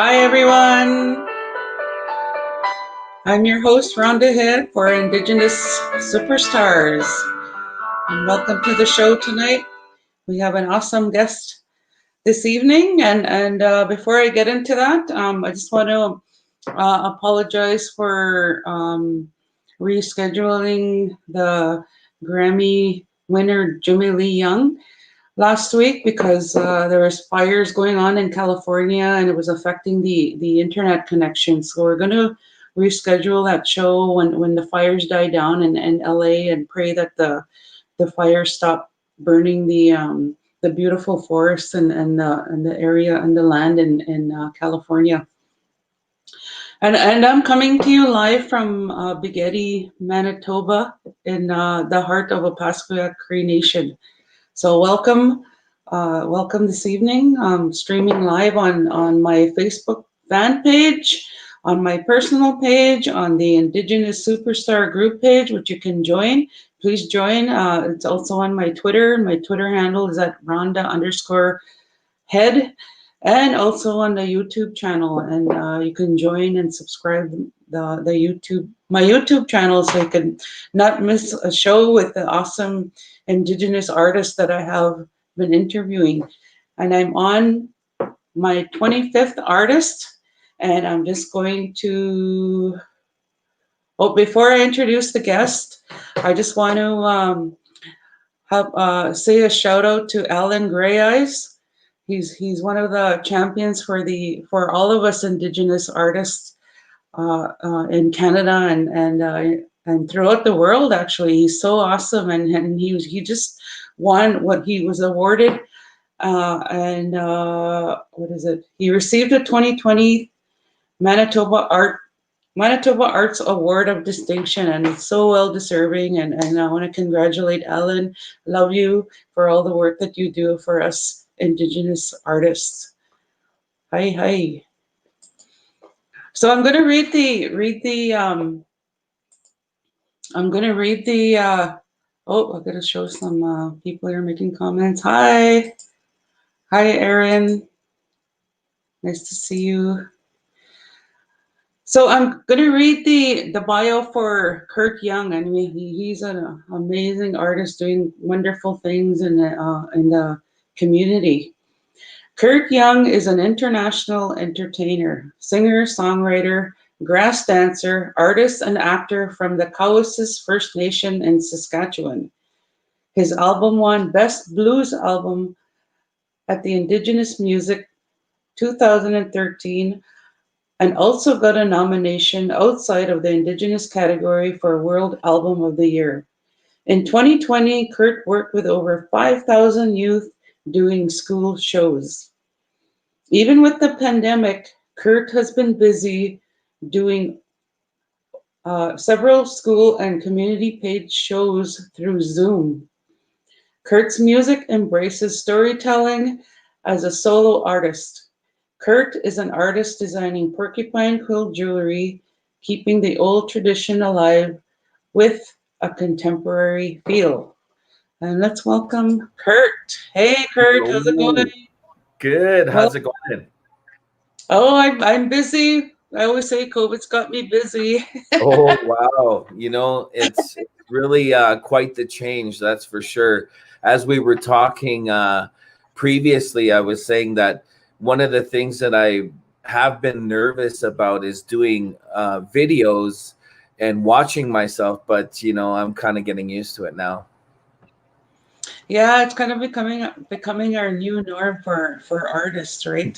Hi, everyone. I'm your host, Rhonda Head for Indigenous Super Stars. And welcome to the show tonight. We have an awesome guest this evening. And before I get into that, I just want to apologize for rescheduling the Grammy winner, Jimmy Lee Young, last week because there was fires going on in California and it was affecting the internet connection. So we're going to reschedule that show when the fires die down in LA and pray that the fires stop burning the beautiful forests and the area and the land in California. And I'm coming to you live from Big Eddy, Manitoba, in the heart of Opaskwayak Cree Nation. So welcome this evening. Streaming live on my Facebook fan page, on my personal page, on the Indigenous Superstar group page, which you can join. Please join. It's also on my Twitter. My Twitter handle is at Rhonda_Head, and also on the YouTube channel. And you can join and subscribe my YouTube channel, so you can not miss a show with the awesome Indigenous artists that I have been interviewing. And I'm on my 25th artist, and I'm just going to, before I introduce the guest, I just want to say a shout out to Alan Grey Eyes. He's one of the champions for all of us Indigenous artists in Canada and throughout the world. Actually, he's so awesome, and he just won what he was awarded. What is it? He received a 2020 Manitoba Arts Award of Distinction, and it's so well deserving. And I want to congratulate Alan. Love you for all the work that you do for us Indigenous artists. Hi. So I'm going to read the I'm going to read the I'm going to show some people here making comments. Hi Erin, nice to see you. So I'm going to read the bio for Kirk Young. I mean, he's an amazing artist doing wonderful things in the community. Kirk Young is an international entertainer, singer, songwriter, grass dancer, artist, and actor from the Cowessess First Nation in Saskatchewan. His album won Best Blues Album at the Indigenous Music 2013 and also got a nomination outside of the Indigenous category for World Album of the Year. In 2020, Curt worked with over 5,000 youth doing school shows. Even with the pandemic, Curt has been busy doing several school and community page shows through Zoom. Curt's music embraces storytelling as a solo artist. Curt is an artist designing porcupine quill jewelry, keeping the old tradition alive with a contemporary feel. And let's welcome Curt. Hey, Curt, how's it going? Good. How's it going? Oh, I'm busy. I always say COVID's got me busy. Oh, wow. It's really quite the change, that's for sure. As we were talking previously, I was saying that one of the things that I have been nervous about is doing videos and watching myself, but I'm kind of getting used to it now. Yeah, it's kind of becoming our new norm for artists, right?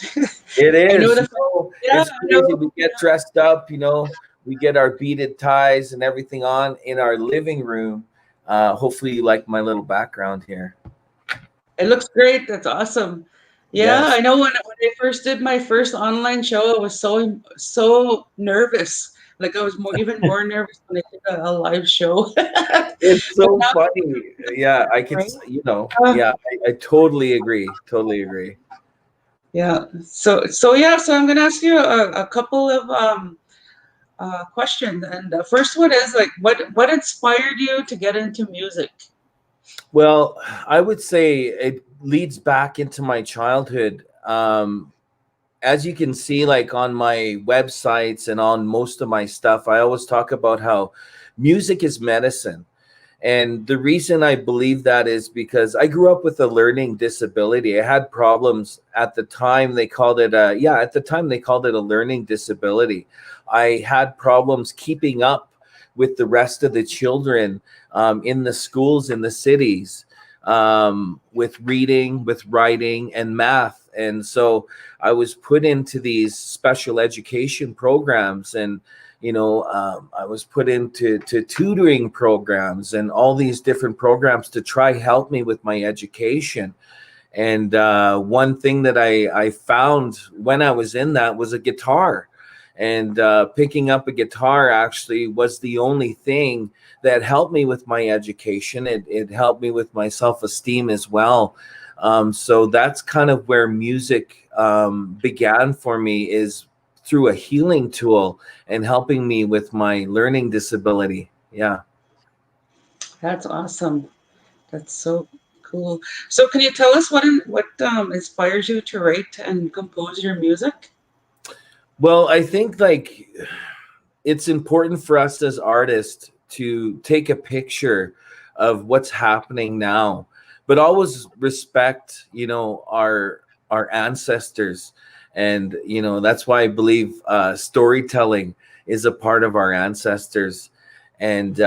It is. I know It's crazy. We get dressed up, we get our beaded ties and everything on in our living room. Hopefully you like my little background here. It looks great. That's awesome. Yeah, Yes. I know when I first did my first online show, I was so nervous. Like I was even more nervous when I did a live show. It's But so now, funny. Yeah, I can, right? yeah, I totally agree. Totally agree. Yeah. So I'm gonna ask you a couple of questions, and the first one is like, what inspired you to get into music? Well, I would say it leads back into my childhood. as you can see, like on my websites and on most of my stuff, I always talk about how music is medicine. And the reason I believe that is because I grew up with a learning disability. I had problems at the time. They called it at the time they called it a learning disability. I had problems keeping up with the rest of the children in the schools in the cities, with reading, with writing, and math. And so I was put into these special education programs, and I was put into tutoring programs and all these different programs to try help me with my education. And one thing that I found when I was in that was a guitar. And picking up a guitar actually was the only thing that helped me with my education. It helped me with my self-esteem as well. So that's kind of where music began for me, is through a healing tool and helping me with my learning disability. Yeah. That's awesome. That's so cool. So can you tell us what inspires you to write and compose your music? Well, I think like it's important for us as artists to take a picture of what's happening now, but always respect, our ancestors. And that's why I believe storytelling is a part of our ancestors, and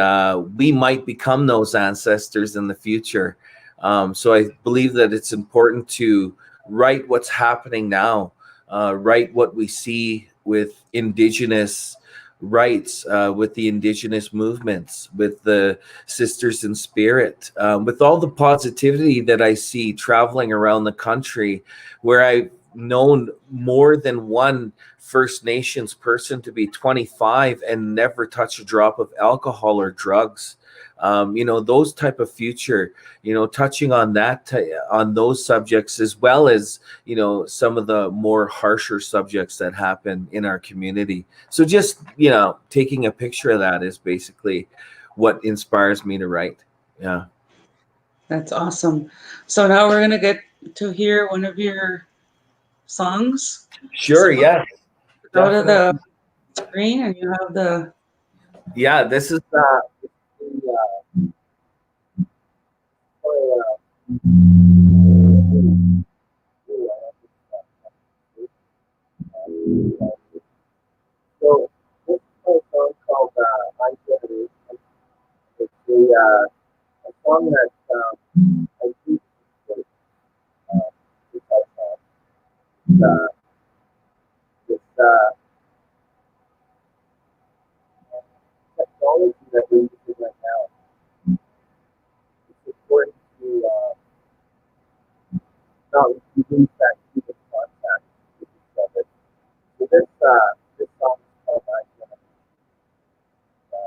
we might become those ancestors in the future. So I believe that it's important to write what's happening now, write what we see with Indigenous rights, with the Indigenous movements, with the Sisters in Spirit, with all the positivity that I see traveling around the country, where I've known more than one First Nations person to be 25 and never touch a drop of alcohol or drugs. Those type of future, touching on on those subjects, as well as, some of the more harsher subjects that happen in our community. So just, taking a picture of that is basically what inspires me to write. Yeah. That's awesome. So now we're gonna get to hear one of your songs. Sure. Yeah. Go to Definitely. the screen and you have the. Yeah. This is so this is a song called Identity. It's a song that I think because uh, this technology that we're using right now, it's important to not lose that human contact with each other. So this song is called Identity. Uh,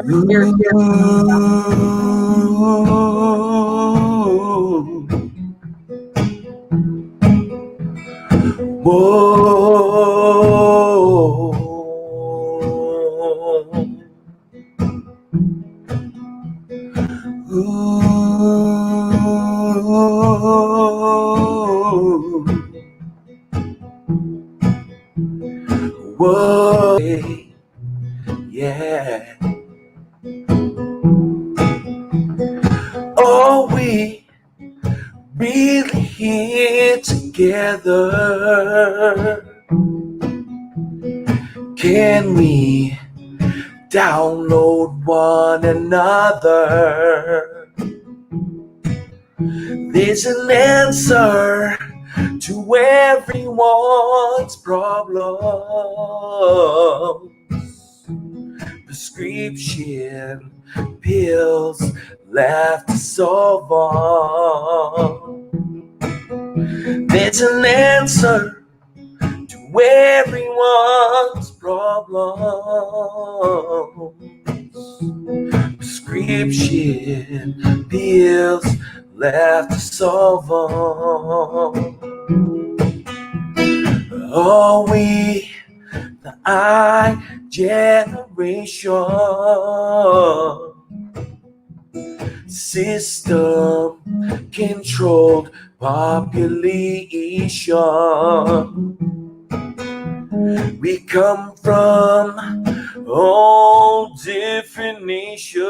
really good, Here, here. Whoa, yeah. Are we really here together? Can we download one another? There's an answer to everyone's problems. prescription pills left to solve all. There's an answer to everyone's problem. Prescription pills left to solve all. Are we the I generation? System controlled population. We come from all different nations,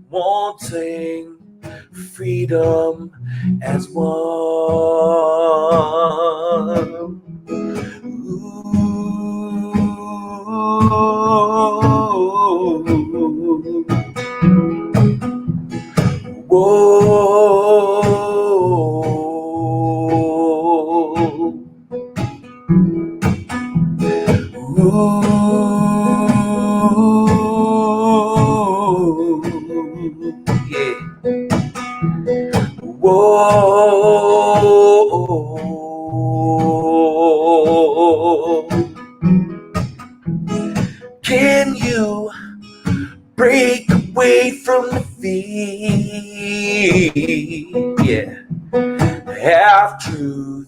wanting freedom as one. Whoa. Ooh. Yeah. Whoa. Can you break away from the feed? Yeah. Half-truth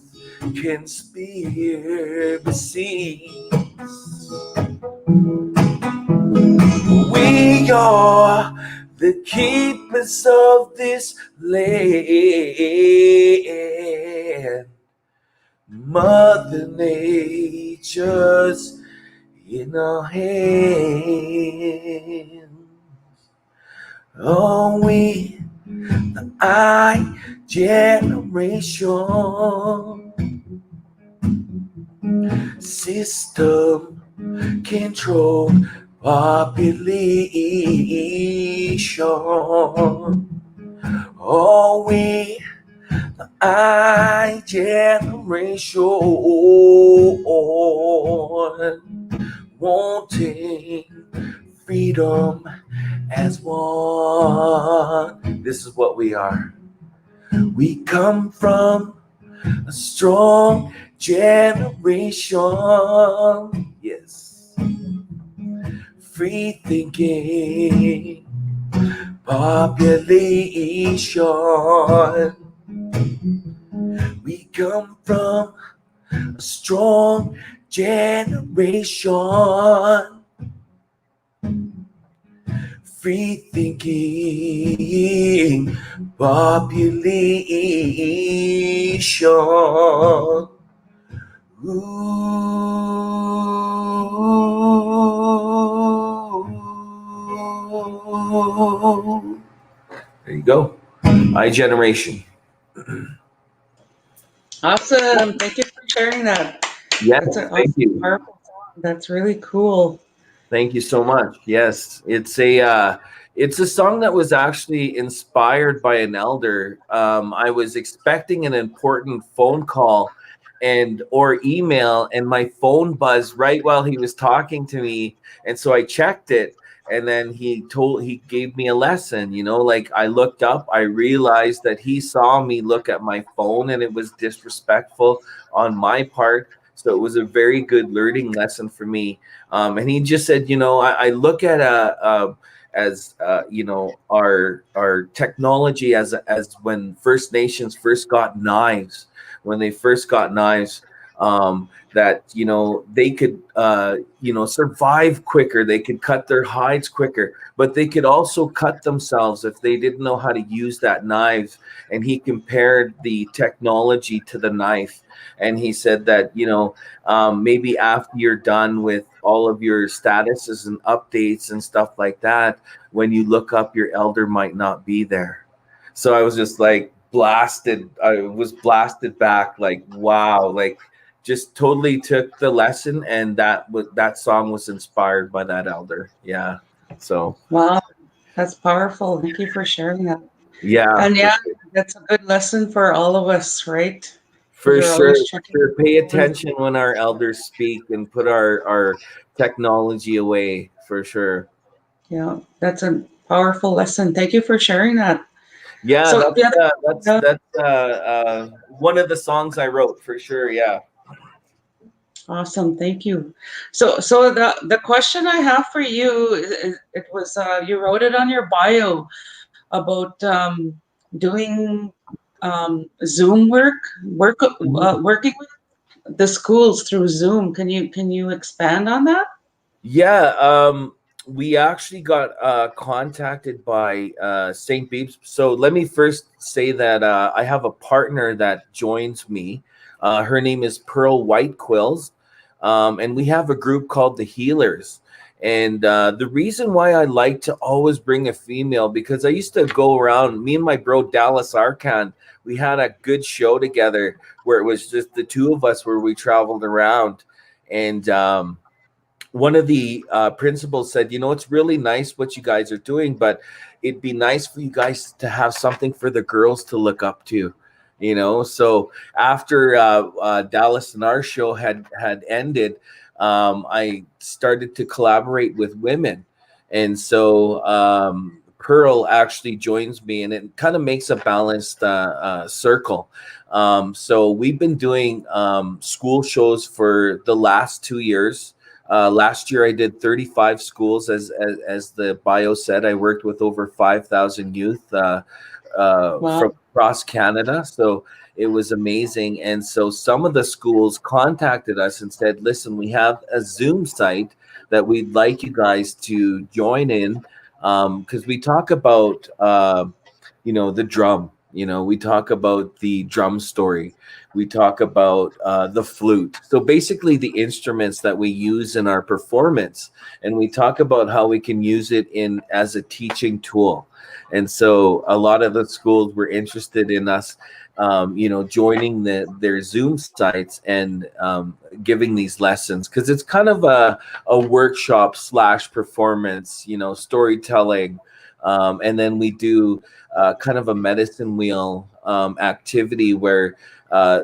conspiracies. We are the keepers of this land. Mother Nature's in our hands. Are we the I generation? System controlled population. Are we the I generation? Wanting freedom as one. This is what we are. We come from a strong generation. Yes. Free thinking population. We come from a strong generation. Free thinking population. Ooh. There you go. My generation. Awesome. Thank you for sharing that. Yes, That's an thank awesome, you. powerful song. That's really cool. Thank you so much. Yes, it's a song that was actually inspired by an elder. I was expecting an important phone call or email, and my phone buzzed right while he was talking to me, and so I checked it, and then he gave me a lesson. Like I looked up, I realized that he saw me look at my phone, and it was disrespectful on my part. So it was a very good learning lesson for me. And he just said, I look at our technology as when First Nations first got knives. When they first got knives, that they could survive quicker. They could cut their hides quicker, but they could also cut themselves if they didn't know how to use that knife. And he compared the technology to the knife. And he said that, maybe after you're done with all of your statuses and updates and stuff like that, when you look up, your elder might not be there. So I was just like blasted. I was blasted back, like, wow, like just totally took the lesson. And that song was inspired by that elder. Yeah. So. Wow. That's powerful. Thank you for sharing that. Yeah. And yeah, that's a good lesson for all of us, right? For They're sure, always for checking. sure. Pay attention when our elders speak and put our technology away for sure. Yeah, that's a powerful lesson. Thank you for sharing that. Yeah, So the other, yeah, that's one of the songs I wrote for sure. Yeah. awesome. Thank you. So the question I have for you, it was you wrote it on your bio about doing Zoom working with the schools through Zoom. Can you expand on that? Yeah, we actually got contacted by St. Beeps. So let me first say that I have a partner that joins me. Her name is Pearl White Quills, and we have a group called the Healers. And the reason why I like to always bring a female, because I used to go around, me and my bro Dallas Arkan, we had a good show together where it was just the two of us where we traveled around. And one of the principals said, it's really nice what you guys are doing, but it'd be nice for you guys to have something for the girls to look up to, So after Dallas and our show had ended, I started to collaborate with women. And so Pearl actually joins me, and it kind of makes a balanced circle. So we've been doing school shows for the last 2 years. Last year, I did 35 schools. As the bio said, I worked with over 5,000 youth from Wow. across Canada. So it was amazing. And so some of the schools contacted us and said, listen, we have a Zoom site that we'd like you guys to join in, because we talk about, the drum. We talk about the drum story. We talk about the flute. So basically, the instruments that we use in our performance, and we talk about how we can use it in as a teaching tool. And so, a lot of the schools were interested in us, joining their Zoom sites and giving these lessons, because it's kind of a workshop / performance, storytelling, and then we do kind of a medicine wheel activity where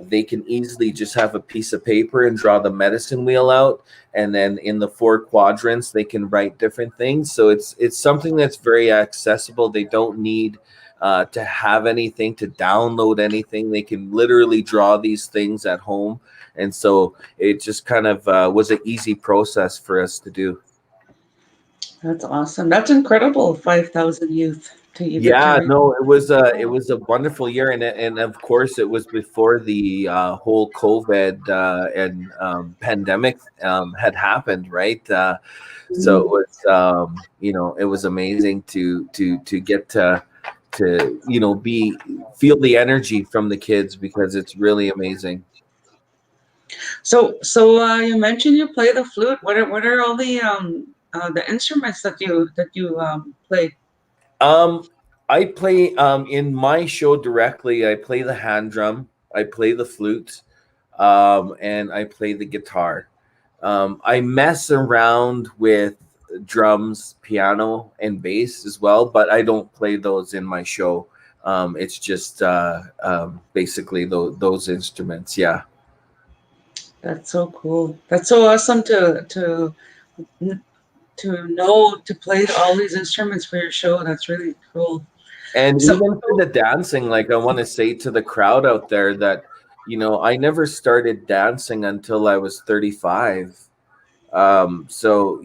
they can easily just have a piece of paper and draw the medicine wheel out, and then in the 4 quadrants they can write different things. So it's something that's very accessible. They don't need to have anything, to download anything. They can literally draw these things at home, and so it just kind of was an easy process for us to do. That's awesome. That's incredible. 5,000 youth to even to Yeah, reach. no, it was a wonderful year, and of course it was before the whole COVID and pandemic had happened, right? So it Mhm. was it was amazing to get to be feel the energy from the kids, because it's really amazing. So you mentioned you play the flute. What are all the instruments that you play? Um, I play in my show directly. I play the hand drum, I play the flute, and I play the guitar. I mess around with drums, piano, and bass as well, but I don't play those in my show. It's just basically those instruments. Yeah. That's so cool. That's so awesome to know to play all these instruments for your show. That's really cool. And So even for the dancing, like I want to say to the crowd out there that, I never started dancing until I was 35. So,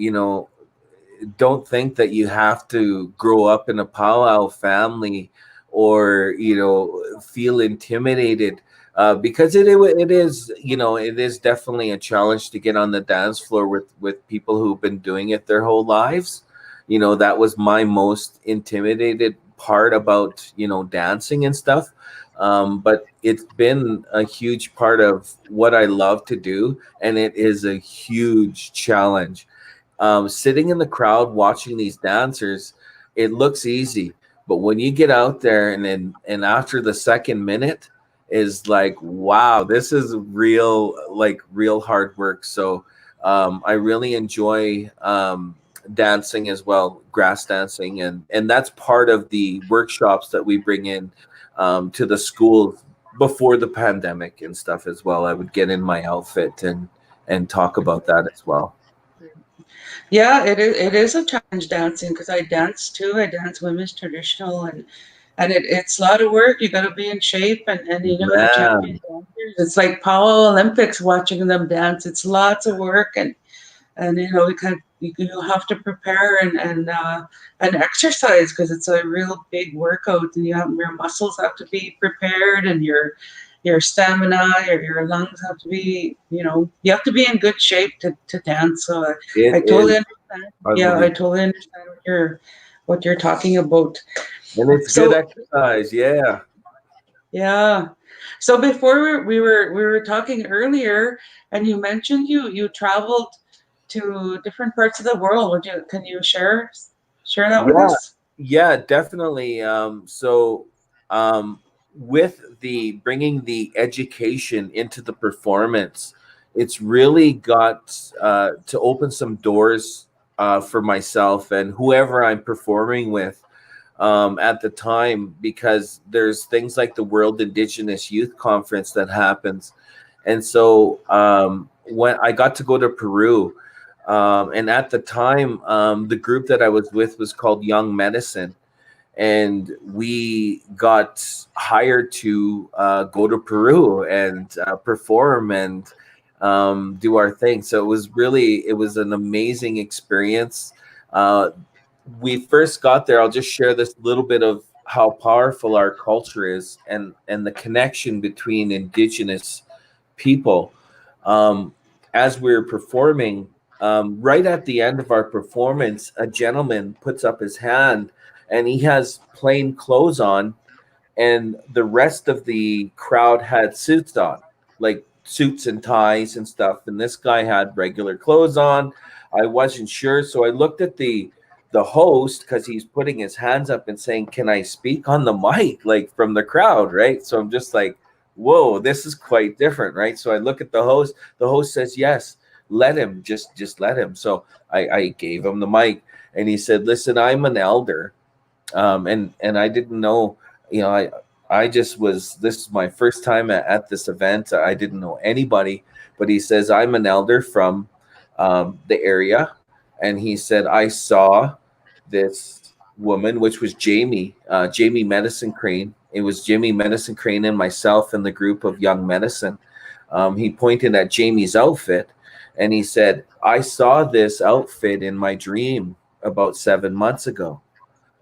don't think that you have to grow up in a powwow family or feel intimidated, because it is it is definitely a challenge to get on the dance floor with people who've been doing it their whole lives. That was my most intimidated part about dancing and stuff. But it's been a huge part of what I love to do, and it is a huge challenge. Sitting in the crowd watching these dancers, it looks easy, but when you get out there and after the second minute is like, wow, this is real, like real hard work. So I really enjoy dancing as well, grass dancing, and that's part of the workshops that we bring in to the schools. before the pandemic and stuff as well. I would get in my outfit and talk about that as well. Yeah, it is a challenge dancing because I dance too. I dance women's traditional, and it's a lot of work. You got to be in shape, and the champion Man, dancers. It's like Power Olympics watching them dance. It's lots of work, and you have to prepare and exercise because it's a real big workout, and your muscles have to be prepared, and your stamina, your lungs have to be, you have to be in good shape to dance. So I it totally is understand. Yeah, I unbelievable. totally understand what you're talking about. And it's good So exercise. Yeah. yeah. So before we were talking earlier, and you mentioned you traveled to different parts of the world. Can you share that with Yeah. us? Yeah, definitely. So with the bringing the education into the performance, it's really got to open some doors for myself and whoever I'm performing with at the time, because there's things like the World Indigenous Youth Conference that happens. And so when I got to go to Peru, and at the time, the group that I was with was called Young Medicine, and we got hired to go to Peru and perform and do our thing. So it was an amazing experience. Uh, we first got there. I'll just share this little bit of how powerful our culture is and the connection between Indigenous people. Um, as we were performing, right at the end of our performance, a gentleman puts up his hand and he has plain clothes on, and the rest of the crowd had suits on, like suits and ties and stuff. And this guy had regular clothes on. I wasn't sure, so I looked at the host because he's putting his hands up and saying, "Can I speak on the mic?" Like from the crowd, right? So I'm just like, "Whoa, this is quite different," right? So I look at the host. The host says, "Yes, let him. Just let him." So I gave him the mic, and he said, "Listen, I'm an elder." And I didn't know, I just was, this is my first time at this event. I didn't know anybody, but he says, I'm an elder from the area. And he said, I saw this woman, which was Jamie Medicine Crane. It was Jamie Medicine Crane and myself and the group of Young Medicine. He pointed at Jamie's outfit and he said, I saw this outfit in my dream about 7 months ago.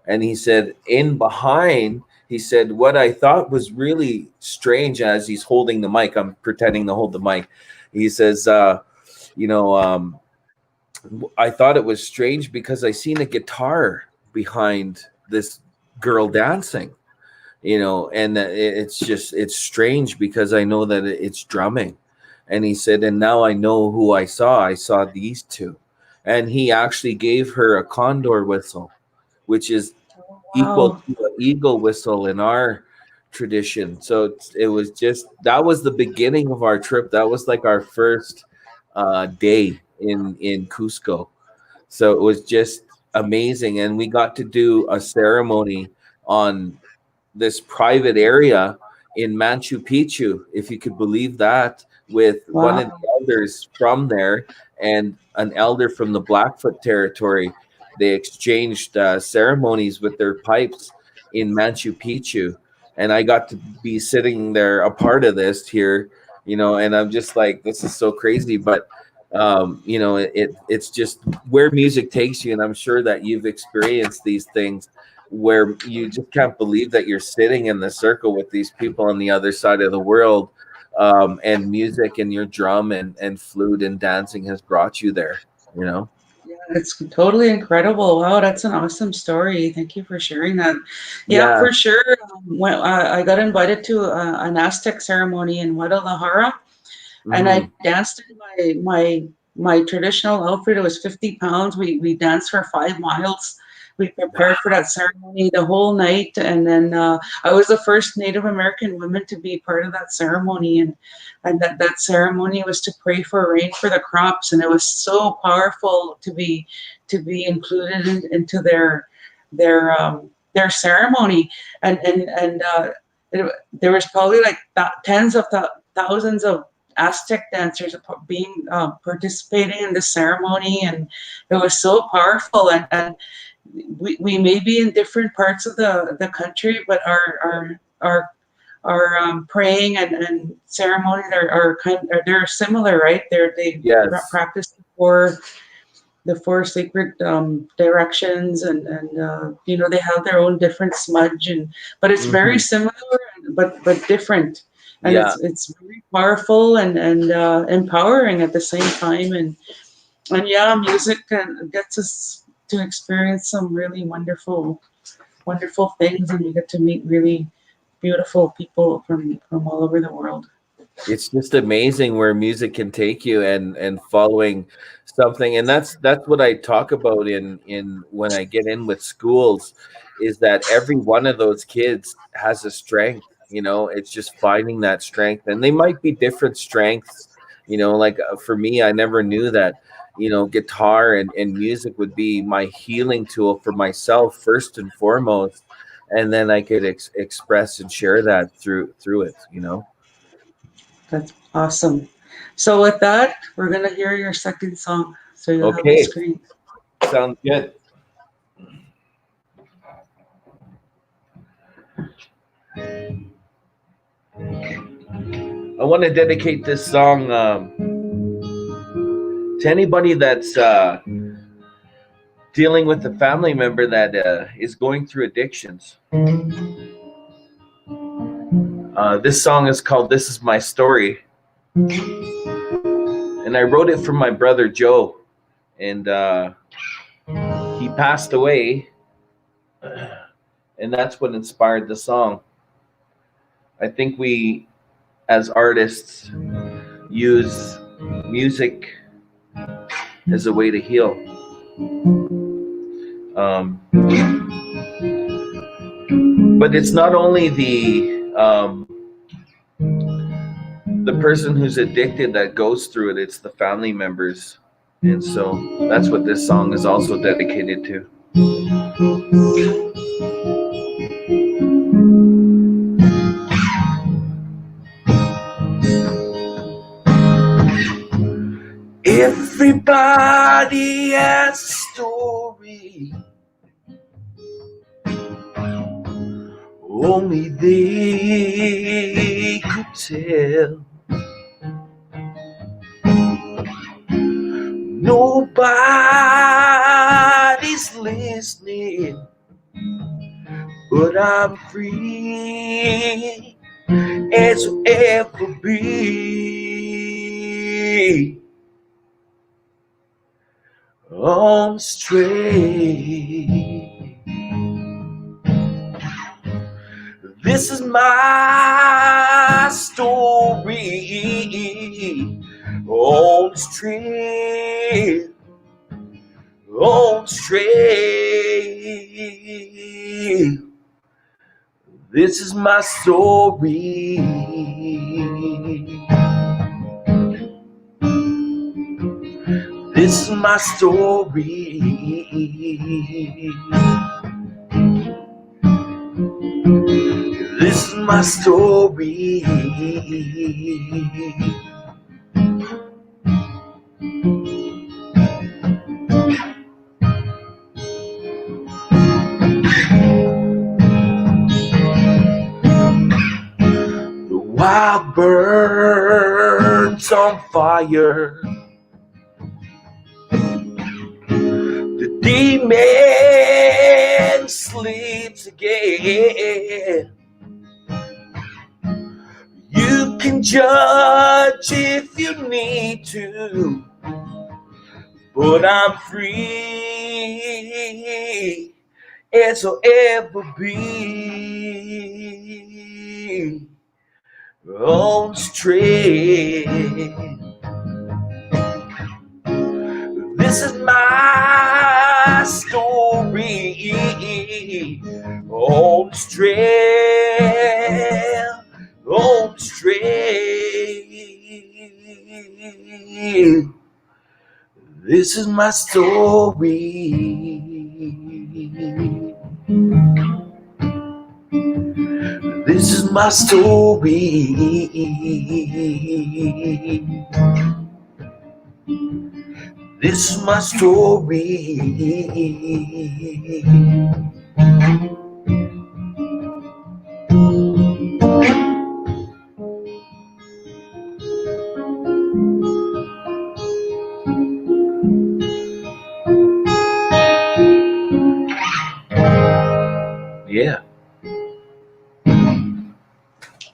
And he said, in behind, he said, what I thought was really strange as he's holding the mic, I'm pretending to hold the mic. He says, you know, I thought it was strange because I seen a guitar behind this girl dancing, and it's strange because I know that it's drumming. And he said, and now I know who I saw. I saw these two. And he actually gave her a condor whistle, which is Oh, equal wow. to an eagle whistle in our tradition. So it was just, that was the beginning of our trip. That was like our first day in Cusco. So it was just amazing, and we got to do a ceremony on this private area in Machu Picchu, if you could believe that, with one of Wow. the elders from there and an elder from the Blackfoot territory. They exchanged ceremonies with their pipes in Machu Picchu, and I got to be sitting there, a part of this here, and I'm just like, this is so crazy, but it's just where music takes you, and I'm sure that you've experienced these things where you just can't believe that you're sitting in the circle with these people on the other side of the world, and music and your drum and flute and dancing has brought you there. Yeah, it's totally incredible. Wow, that's an awesome story. Thank you for sharing that. Yeah, Yeah. for sure. When I got invited to an Aztec ceremony in Guadalajara, and I Hmm. danced in my traditional outfit. It was 50 pounds. We danced for 5 miles. We prepared for that ceremony the whole night, and then I was the first Native American woman to be part of that ceremony, and that ceremony was to pray for rain for the crops, and it was so powerful to be included into their ceremony, and there was probably like tens of thousands of Aztec dancers being participating in the ceremony, and it was so powerful. And we may be in different parts of the country, but our praying and ceremonies they're similar, right? They Yes. practice the four sacred directions, and they have their own different smudge, but it's very Hmm. similar, but different, and Yeah. it's very powerful and empowering at the same time, and yeah, music gets us to experience some really wonderful things, and we get to meet really beautiful people from all over the world. It's just amazing where music can take you, and following something. And that's what I talk about in when I get in with schools, is that every one of those kids has a strength. It's just finding that strength, and they might be different strengths. Like, for me, I never knew that guitar and music would be my healing tool for myself first and foremost, and then I could express and share that through it. That's awesome. So with that, we're gonna hear your second song. So you'll have the Okay, screen. sounds good. I want to dedicate this song to anybody that's dealing with a family member that is going through addictions. This song is called "This Is My Story," and I wrote it for my brother Joe, and he passed away, and that's what inspired the song. I think we, as artists, use music as a way to heal. But it's not only the person who's addicted that goes through it; it's the family members, and so that's what this song is also dedicated to. Everybody has a story, only they could tell. Nobody's listening, but I'm free as I'll ever be. On straight. This is my story. On straight. On straight. This is my story. This is my story. This is my story. The wild birds on fire. The demon sleeps again. You can judge if you need to, but I'm free as I'll ever be. On straight. This is my story. On straight. On straight. This is my story. This This is my story. This is my story. Yeah.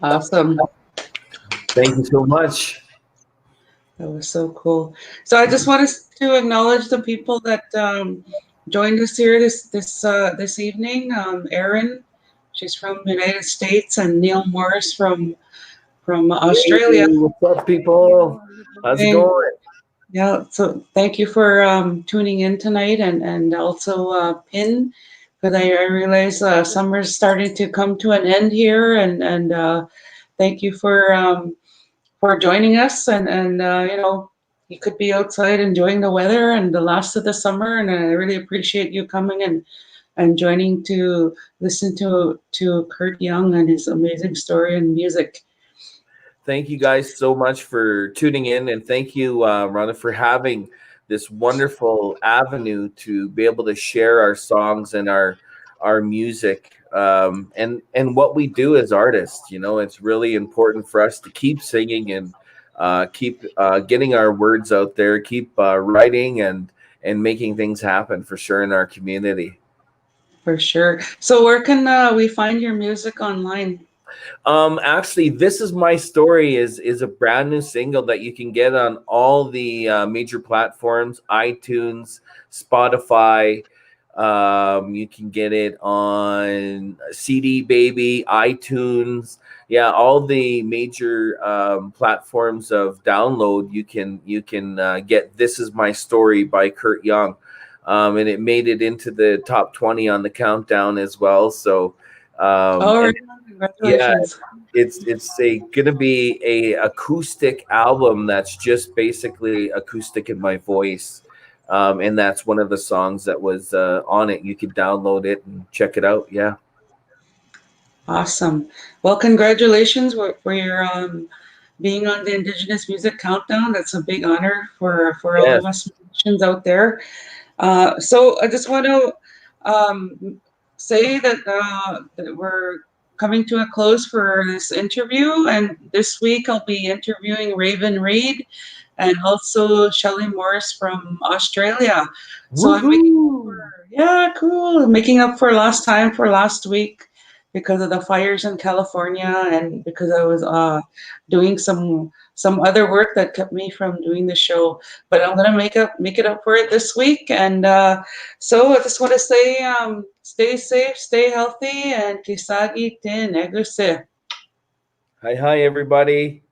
Awesome. Thank you so much. That was so cool. So I just wanted to acknowledge the people that joined us here this evening. Erin, she's from the United States, and Neil Morris from Australia. Hey, what's up, people? How's it going? Yeah, so thank you for tuning in tonight, and also Pin, because I realize summer's starting to come to an end here, and thank you for joining us, and you know, you could be outside enjoying the weather and the last of the summer, and I really appreciate you coming and joining to listen to Curt Young and his amazing story and music. Thank you guys so much for tuning in, and thank you, Rhonda, for having this wonderful avenue to be able to share our songs and our music, and what we do as artists. You know, it's really important for us to keep singing and keep getting our words out there, keep writing and making things happen for sure in our community. For sure. So where can we find your music online? Actually, This Is My Story is a brand new single that you can get on all the major platforms: iTunes, Spotify. You can get it on CD Baby, iTunes. Yeah, all the major platforms of download. You can get "This Is My Story" by Kirk Young, and it made it into the top 20 on the countdown as well. So. Oh, And yeah, congratulations. it's gonna be a acoustic album that's just basically acoustic in my voice, and that's one of the songs that was on it. You can download it and check it out. Yeah, Awesome. Well, congratulations for your being on the Indigenous Music Countdown. That's a big honor for all yes, of us musicians out there. So I just want to say that we're coming to a close for this interview, and this week I'll be interviewing Raven Reed and also Shelley Morris from Australia. So I'm making up woohoo! for, yeah, cool. Making up for last time for last week because of the fires in California, and because I was doing some other work that kept me from doing the show. But I'm gonna make it up for it this week, and so I just want to say, stay safe, stay healthy, and kisagi te neguse. Hi, everybody.